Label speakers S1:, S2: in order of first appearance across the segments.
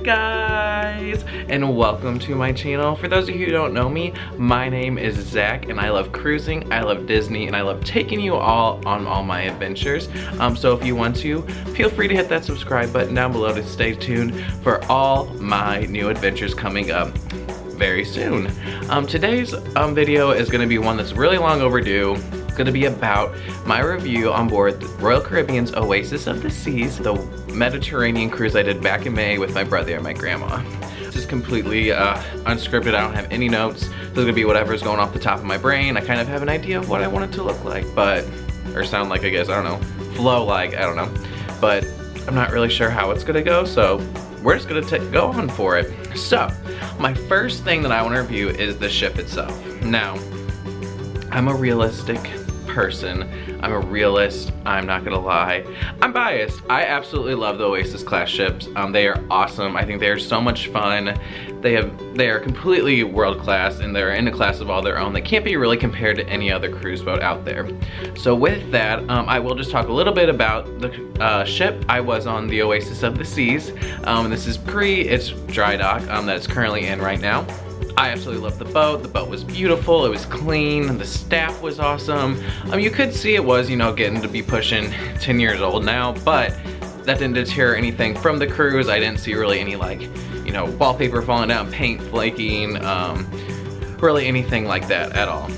S1: guys, and welcome to my channel. For those of you who don't know me, my name is Zach, and I love cruising, I love Disney, and I love taking you all on all my adventures. So if you want to, feel free to hit that subscribe button down below to stay tuned for all my new adventures coming up very soon. Today's video is going to be one that's really long overdue. It's going to be about my review on board the Royal Caribbean's Oasis of the Seas, the Mediterranean cruise I did back in May with my brother and my grandma. This is completely unscripted. I don't have any notes. This is going to be whatever's going off the top of my brain. I kind of have an idea of what I want it to look like, or sound like, I guess, I don't know, flow like, I don't know. But I'm not really sure how it's going to go, so we're just going to go on for it. So, my first thing that I want to review is the ship itself. Now, I'm a realistic person. I'm a realist, I'm not gonna lie. I'm biased. I absolutely love the Oasis class ships. They are awesome. I think they are so much fun. They are completely world class, and they're in a class of all their own. They can't be really compared to any other cruise boat out there. So with that, I will just talk a little bit about the ship. I was on the Oasis of the Seas. This is its dry dock that it's currently in right now. I absolutely loved the boat. The boat was beautiful, it was clean, the staff was awesome. You could see it was, you know, getting to be pushing 10 years old now, but that didn't deter anything from the cruise. I didn't see really any, like, you know, wallpaper falling down, paint flaking, really anything like that at all.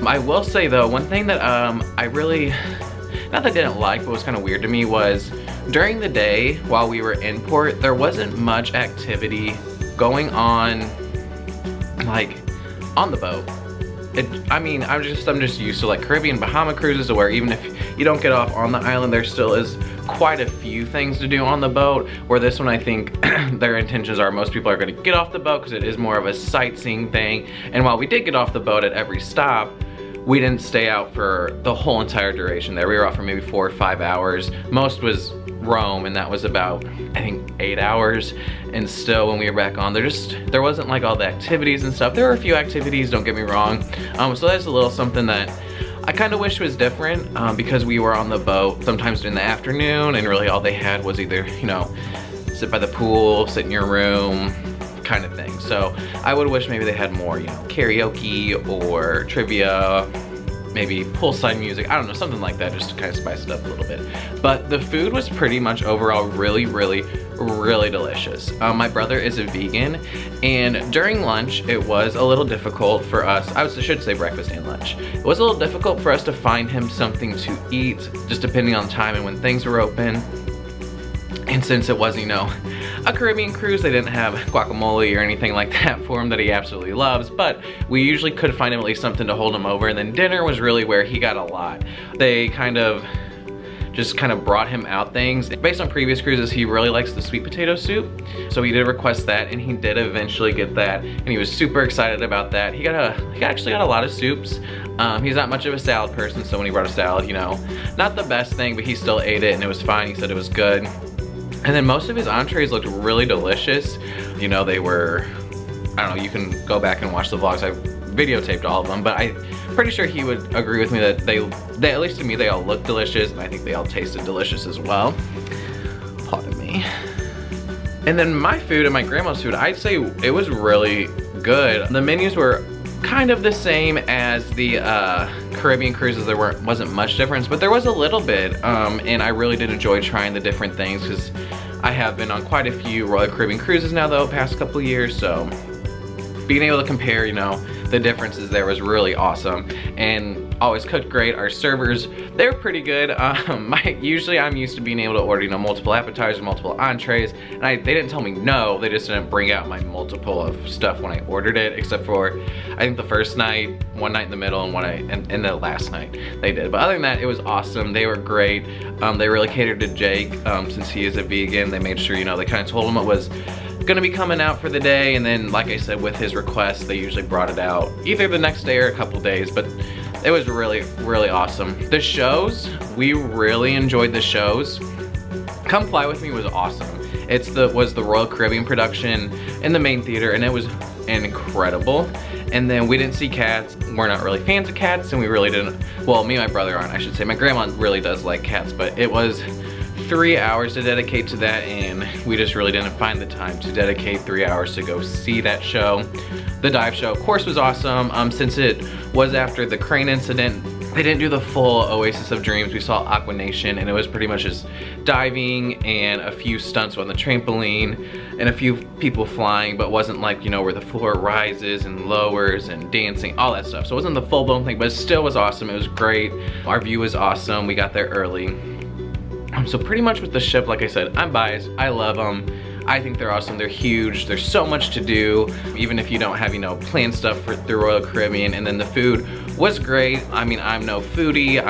S1: I will say though, one thing that I really, not that I didn't like, but was kind of weird to me was during the day while we were in port, there wasn't much activity going on, like, on the boat. I mean, I'm just used to like Caribbean Bahama cruises where even if you don't get off on the island, there still is quite a few things to do on the boat, where this one, I think their intentions are most people are going to get off the boat because it is more of a sightseeing thing. And while we did get off the boat at every stop, we didn't stay out for the whole entire duration there. We were out for maybe 4 or 5 hours. Most was Rome, and that was about, I think, 8 hours. And still, when we were back on, there wasn't like all the activities and stuff. There were a few activities, don't get me wrong. So that's a little something that I kind of wish was different, because we were on the boat sometimes in the afternoon, and really all they had was either, you know, sit by the pool, sit in your room, kind of thing. So I would wish maybe they had more, you know, karaoke or trivia, maybe poolside music, I don't know, something like that, just to kind of spice it up a little bit. But the food was pretty much overall really delicious. My brother is a vegan, and during lunch it was a little difficult for us, I should say breakfast and lunch. It was a little difficult for us to find him something to eat, just depending on time and when things were open. And since it was, you know, a Caribbean cruise, they didn't have guacamole or anything like that for him that he absolutely loves, but we usually could find him at least something to hold him over. And then dinner was really where he got a lot. They just kind of brought him out things. Based on previous cruises, he really likes the sweet potato soup, so he did request that, and he did eventually get that, and he was super excited about that. He actually got a lot of soups. He's not much of a salad person, so when he brought a salad, you know, not the best thing, but he still ate it and it was fine. He said it was good. And then most of his entrees looked really delicious. You know, they were, I don't know, you can go back and watch the vlogs. I videotaped all of them, but I'm pretty sure he would agree with me that they, at least to me, they all look delicious, and I think they all tasted delicious as well. Pardon me. And then my food and my grandma's food, I'd say it was really good. The menus were kind of the same as the Caribbean cruises. There wasn't much difference, but there was a little bit, and I really did enjoy trying the different things, because I have been on quite a few Royal Caribbean cruises now though, past couple years, so being able to compare, you know, the differences there was really awesome, and always cooked great. Our servers, they were pretty good. Usually I'm used to being able to order, you know, multiple appetizers, multiple entrees, and they didn't tell me no, they just didn't bring out my multiple of stuff when I ordered it, except for, I think the first night, one night in the middle, and the last night they did. But other than that, it was awesome. They were great. They really catered to Jake, since he is a vegan. They made sure, you know, they kind of told him it was gonna be coming out for the day, and then, like I said, with his request, they usually brought it out either the next day or a couple days, but it was really awesome. The shows, we really enjoyed the shows. Come Fly With Me was awesome. Was the Royal Caribbean production in the main theater, and it was incredible. And then we didn't see cats. We're not really fans of cats, and we really didn't, well, me and my brother aren't, I should say. My grandma really does like cats, but it was 3 hours to dedicate to that, and we just really didn't find the time to dedicate 3 hours to go see that show. The dive show, of course, was awesome. Since it was after the crane incident, they didn't do the full Oasis of Dreams. We saw Aqua Nation, and it was pretty much just diving and a few stunts on the trampoline and a few people flying, but wasn't like, you know, where the floor rises and lowers and dancing, all that stuff. So it wasn't the full-blown thing, but it still was awesome. It was great. Our view was awesome. We got there early. So pretty much with the ship, like I said, I'm biased. I love them. I think they're awesome. They're huge. There's so much to do, even if you don't have, you know, planned stuff through Royal Caribbean. And then the food was great. I mean, I'm no foodie.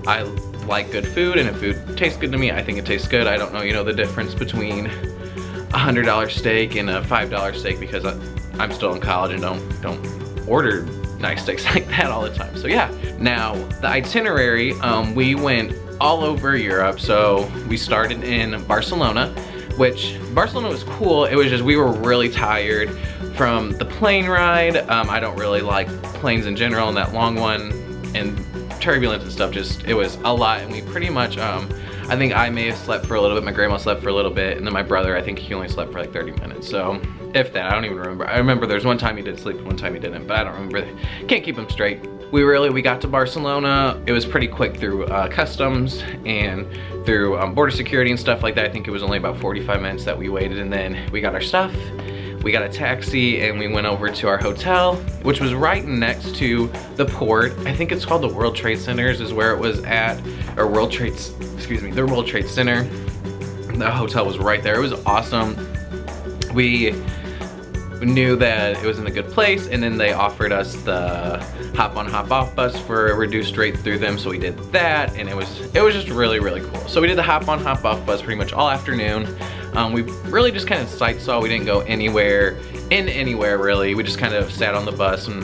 S1: I like good food, and if food tastes good to me, I think it tastes good. I don't know, you know, the difference between a $100 steak and a $5 steak, because I'm still in college and don't order nice steaks like that all the time. So yeah. Now the itinerary, we went all over Europe. So we started in Barcelona, which Barcelona was cool. It was just, we were really tired from the plane ride. I don't really like planes in general, and that long one and turbulence and stuff, just, it was a lot. And we pretty much, I think I may have slept for a little bit, my grandma slept for a little bit, and then my brother, I think he only slept for like 30 minutes. So if that, I don't even remember. I remember there's one time he did sleep, one time he didn't, but I don't remember. Can't keep him straight. We got to Barcelona. It was pretty quick through customs and through border security and stuff like that. I think it was only about 45 minutes that we waited, and then we got our stuff. We got a taxi and we went over to our hotel, which was right next to the port. I think it's called the World Trade Centers is where it was at, or the World Trade Center. The hotel was right there. It was awesome. We knew that it was in a good place, and then they offered us the hop on hop off bus for a reduced rate through them, so we did that, and it was just really, really cool. So we did the hop on hop off bus pretty much all afternoon. We really just kind of sight saw. We didn't go anywhere really. We just kind of sat on the bus and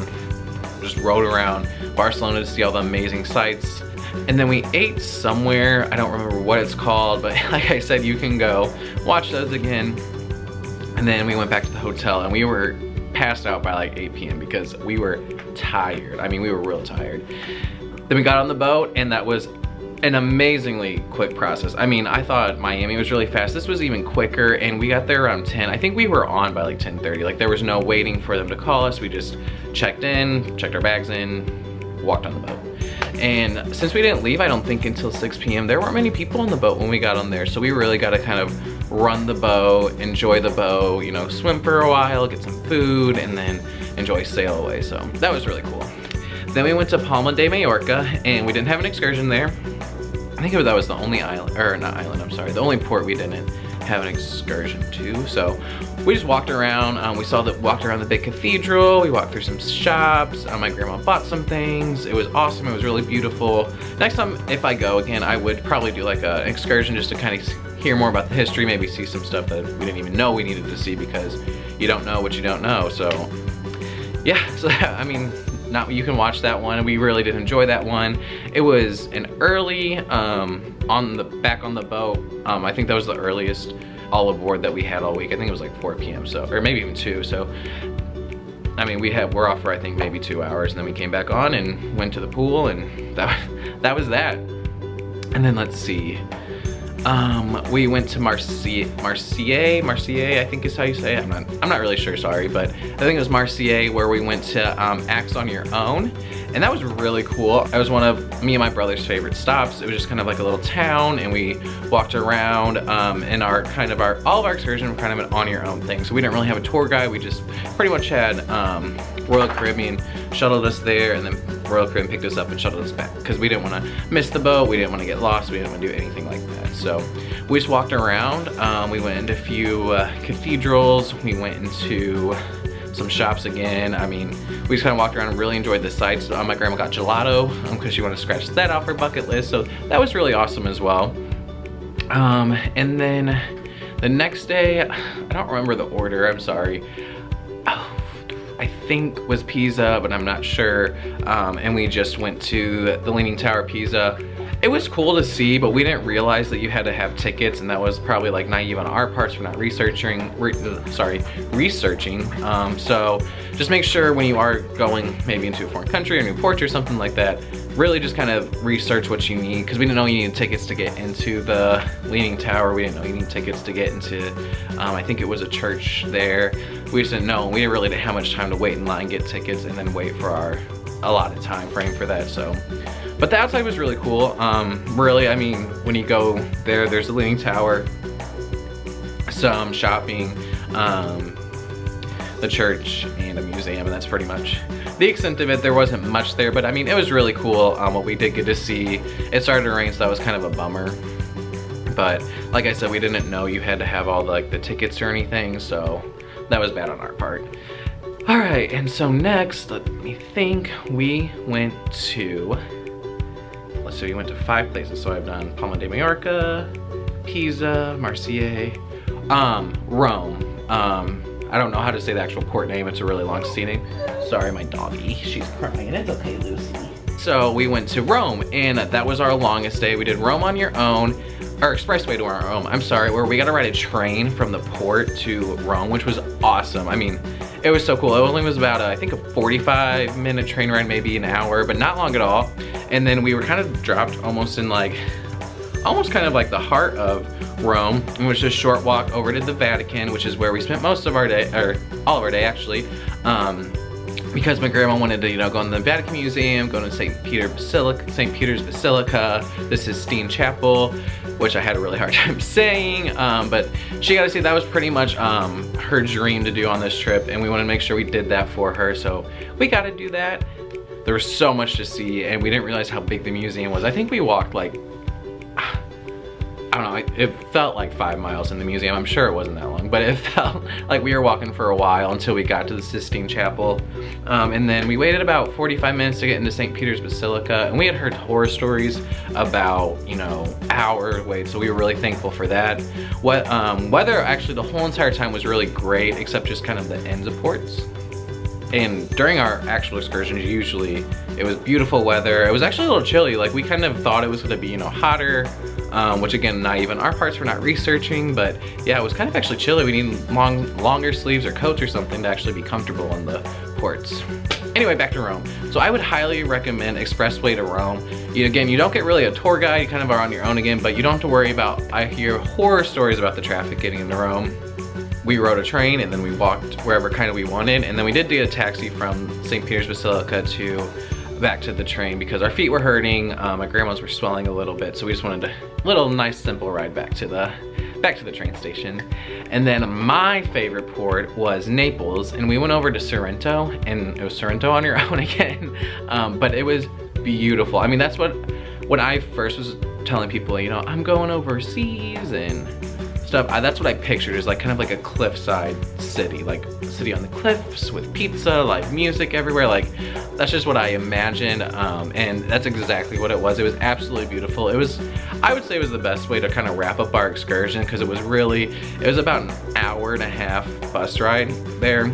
S1: just rode around Barcelona to see all the amazing sights. And then we ate somewhere, I don't remember what it's called, but like I said, you can go watch those again. And then we went back to the hotel, and we were passed out by like 8 p.m. because we were tired. I mean, we were real tired. Then we got on the boat, and that was an amazingly quick process. I mean, I thought Miami was really fast. This was even quicker, and we got there around 10. I think we were on by like 10:30. Like, there was no waiting for them to call us. We just checked in, checked our bags in, walked on the boat. And since we didn't leave, I don't think, until 6 p.m., there weren't many people on the boat when we got on there. So we really got to kind of run the boat, enjoy the boat, you know, swim for a while, get some food, and then enjoy sail away. So that was really cool. Then we went to Palma de Majorca, and we didn't have an excursion there. I think that was the only island, or not island, I'm sorry, the only port we didn't have an excursion to. So we just walked around. Walked around the big cathedral. We walked through some shops. My grandma bought some things. It was awesome. It was really beautiful. Next time, if I go again, I would probably do like an excursion just to kind of hear more about the history, maybe see some stuff that we didn't even know we needed to see, because you don't know what you don't know. So yeah, so I mean, you can watch that one. We really did enjoy that one. It was an early back on the boat. I think that was the earliest all aboard that we had all week. I think it was like 4 p.m. so, or maybe even 2. So I mean, we're off for I think maybe 2 hours, and then we came back on and went to the pool, and that was that. And then let's see. We went to Marseille, I think is how you say it. I'm not really sure, sorry, but I think it was Marseille, where we went to Acts on Your Own, and that was really cool. It was one of me and my brother's favorite stops. It was just kind of like a little town, and we walked around, and all of our excursions were kind of an on your own thing. So we didn't really have a tour guide. We just pretty much had Royal Caribbean shuttled us there, and then Royal Caribbean picked us up and shuttled us back, because we didn't want to miss the boat. We didn't want to get lost. We didn't want to do anything like that. So we just walked around. We went into a few cathedrals. We went into some shops again. I mean, we just kind of walked around and really enjoyed the sights. My grandma got gelato because she wanted to scratch that off her bucket list. So that was really awesome as well. And then the next day, I don't remember the order, I'm sorry. I think was Pisa, but I'm not sure. And we just went to the Leaning Tower of Pisa. It was cool to see, but we didn't realize that you had to have tickets, and that was probably like naive on our parts for not researching. So just make sure when you are going maybe into a foreign country or new port or something like that, really just kind of research what you need, because we didn't know you needed tickets to get into the Leaning Tower. We didn't know you needed tickets to get into, I think it was a church there. We just didn't know. We didn't really have much time to wait in line, get tickets, and then wait for our allotted time frame for that. So, but the outside was really cool. Really, I mean, when you go there, there's the Leaning Tower, some shopping, the church, and a museum, and that's pretty much the extent of it. There wasn't much there, but I mean, it was really cool what we did get to see. It started to rain, so that was kind of a bummer. But like I said, we didn't know you had to have all the tickets or anything, so that was bad on our part. All right, and so next, let me think, we went to, let's see, we went to 5 places. So I've done Palma de Majorca, Pisa, Marseille, Rome. I don't know how to say the actual port name. It's a really long sea name. Sorry, my doggy, she's crying. It's okay, Lucy. So we went to Rome, and that was our longest day. We did Rome on your own, or expressway to our own, I'm sorry, where we got to ride a train from the port to Rome, which was awesome. I mean, it was so cool. It only was about, I think, a 45-minute train ride, maybe an hour, but not long at all. And then we were kind of dropped almost in almost kind of like the heart of Rome, and was just a short walk over to the Vatican, which is where we spent most of our day, or all of our day actually, because my grandma wanted to, go in the Vatican Museum, go to St. Peter's Basilica, the Sistine Chapel, which I had a really hard time saying, but she got to see. That was pretty much her dream to do on this trip, and we wanted to make sure we did that for her, so we got to do that. There was so much to see, and we didn't realize how big the museum was. I think we walked I don't know, it felt like 5 miles in the museum. I'm sure it wasn't that long, but it felt like we were walking for a while until we got to the Sistine Chapel. And then we waited about 45 minutes to get into St. Peter's Basilica, and we had heard horror stories about, our wait, so we were really thankful for that. Weather, actually, the whole entire time was really great, except just kind of the ends of ports. And during our actual excursions, usually it was beautiful weather. It was actually a little chilly. Like, we kind of thought it was gonna be, hotter, which again, not even our parts, we're not researching, but yeah, it was kind of actually chilly. We need longer sleeves or coats or something to actually be comfortable in the ports. Anyway, back to Rome. So I would highly recommend expressway to Rome. Again, you don't get really a tour guide, you kind of are on your own again, but you don't have to worry about, I hear horror stories about the traffic getting into Rome. We rode a train, and then we walked wherever kind of we wanted, and then we did get a taxi from St. Peter's Basilica back to the train because our feet were hurting, my grandma's were swelling a little bit, so we just wanted a little nice simple ride back to the train station. And then my favorite port was Naples, and we went over to Sorrento, and it was Sorrento on your own again, but it was beautiful. I mean, that's when I first was telling people, I'm going overseas and stuff, that's what I pictured, is kind of like a cliffside city, like a city on the cliffs with pizza, live music everywhere. That's just what I imagined, and that's exactly what it was. It was absolutely beautiful. I would say it was the best way to kind of wrap up our excursion, because it was about an hour and a half bus ride there,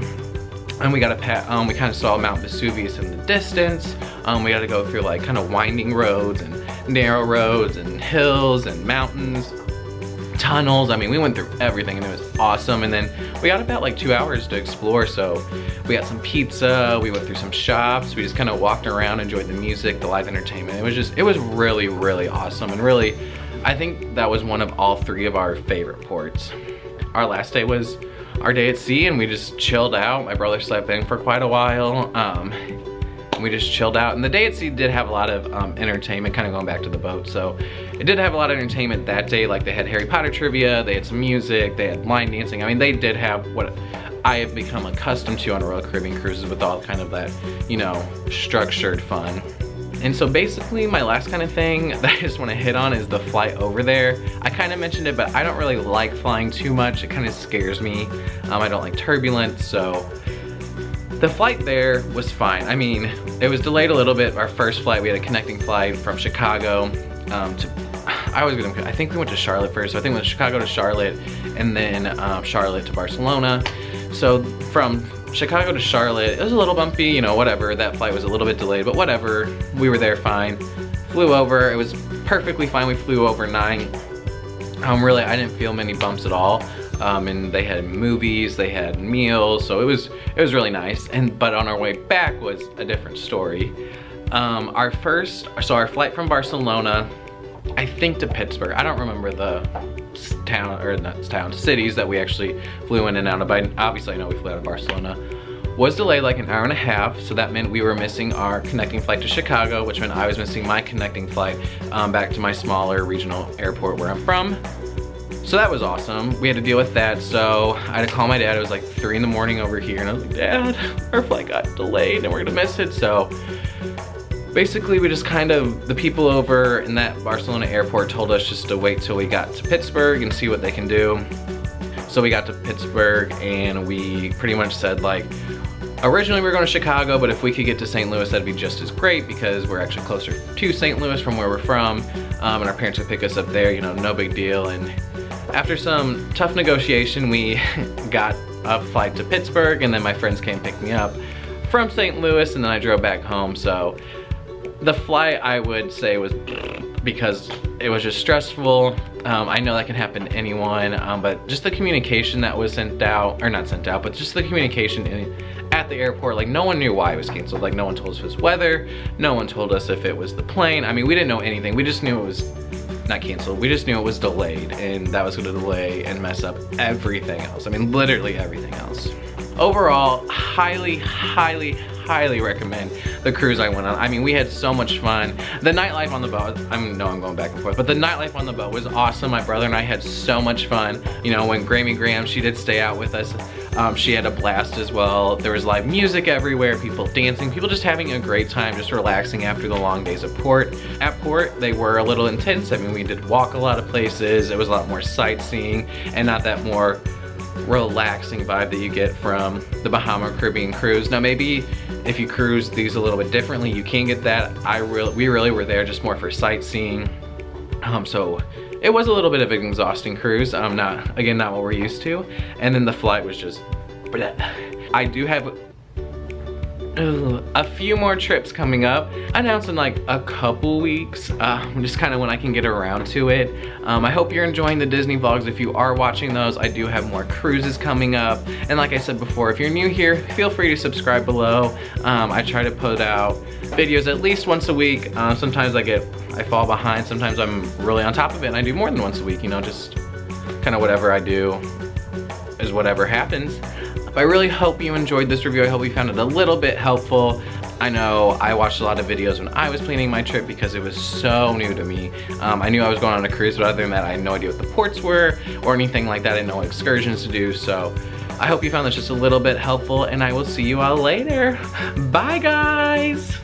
S1: and we got to we kind of saw Mount Vesuvius in the distance. We got to go through kind of winding roads and narrow roads and hills and mountains, tunnels. I mean, we went through everything, and it was awesome. And then we got about 2 hours to explore, so we got some pizza, we went through some shops, we just kind of walked around, enjoyed the music, the live entertainment. It was really, really awesome, and really, I think that was one of all 3 of our favorite ports. Our last day was our day at sea, and we just chilled out. My brother slept in for quite a while, and we just chilled out. And the day at sea did have a lot of entertainment, kind of going back to the boat, so it did have a lot of entertainment that day. They had Harry Potter trivia, they had some music, they had line dancing. I mean, they did have what I have become accustomed to on Royal Caribbean cruises, with all kind of that, structured fun. And so basically my last kind of thing that I just want to hit on is the flight over there. I kind of mentioned it, but I don't really like flying too much. It kind of scares me. I don't like turbulence, so the flight there was fine. I mean, it was delayed a little bit. Our first flight, we had a connecting flight from Chicago I think we went to Charlotte first, so I think we went Chicago to Charlotte, and then Charlotte to Barcelona. So from Chicago to Charlotte, it was a little bumpy, whatever. That flight was a little bit delayed, but whatever. We were there fine. Flew over, it was perfectly fine. We flew overnight. Really, I didn't feel many bumps at all. And they had movies, they had meals, so it was really nice. But on our way back was a different story. Our flight from Barcelona, I think to Pittsburgh, I don't remember the town, or not town, cities that we actually flew in and out of, but obviously I know we flew out of Barcelona, was delayed like an hour and a half, so that meant we were missing our connecting flight to Chicago, which meant I was missing my connecting flight back to my smaller regional airport where I'm from. So that was awesome. We had to deal with that, so I had to call my dad. It was like 3 in the morning over here, and I was like, Dad, our flight got delayed and we're gonna miss it. So basically we just kind of, the people over in that Barcelona airport told us just to wait till we got to Pittsburgh and see what they can do. So we got to Pittsburgh and we pretty much said like, originally we were going to Chicago, but if we could get to St. Louis, that'd be just as great because we're actually closer to St. Louis from where we're from, and our parents would pick us up there, you know, no big deal. And after some tough negotiation, we got a flight to Pittsburgh, and then my friends came pick me up from St. Louis, and then I drove back home. So the flight, I would say, was because it was just stressful. I know that can happen to anyone, but just the communication that was sent out, or not sent out, but just the communication at the airport, like no one knew why it was canceled. Like no one told us if it was weather, no one told us if it was the plane. I mean, we didn't know anything. We just knew it was not canceled. We just knew it was delayed, and that was gonna delay and mess up everything else. I mean, literally everything else. Overall, highly, highly, highly recommend the cruise I went on. I mean, we had so much fun. The nightlife on the boat, I know I'm going back and forth, but the nightlife on the boat was awesome. My brother and I had so much fun. You know, when Grammy Graham, she did stay out with us. She had a blast as well. There was live music everywhere, people dancing, people just having a great time, just relaxing after the long days of port. At port, they were a little intense. I mean, we did walk a lot of places. It was a lot more sightseeing and not that more relaxing vibe that you get from the Bahama Caribbean cruise. Now maybe if you cruise these a little bit differently, you can get that. We really were there just more for sightseeing. So it was a little bit of an exhausting cruise. Not what we're used to. And then the flight was just bleh. I do have a few more trips coming up, announced in like a couple weeks, just kind of when I can get around to it. I hope you're enjoying the Disney vlogs. If you are watching those, I do have more cruises coming up. And like I said before, if you're new here, feel free to subscribe below. I try to put out videos at least once a week. Sometimes I fall behind, sometimes I'm really on top of it and I do more than once a week, you know, just kind of whatever I do is whatever happens. But I really hope you enjoyed this review. I hope you found it a little bit helpful. I know I watched a lot of videos when I was planning my trip because it was so new to me. I knew I was going on a cruise, but other than that, I had no idea what the ports were or anything like that. I didn't know what excursions to do. So I hope you found this just a little bit helpful, and I will see you all later. Bye, guys.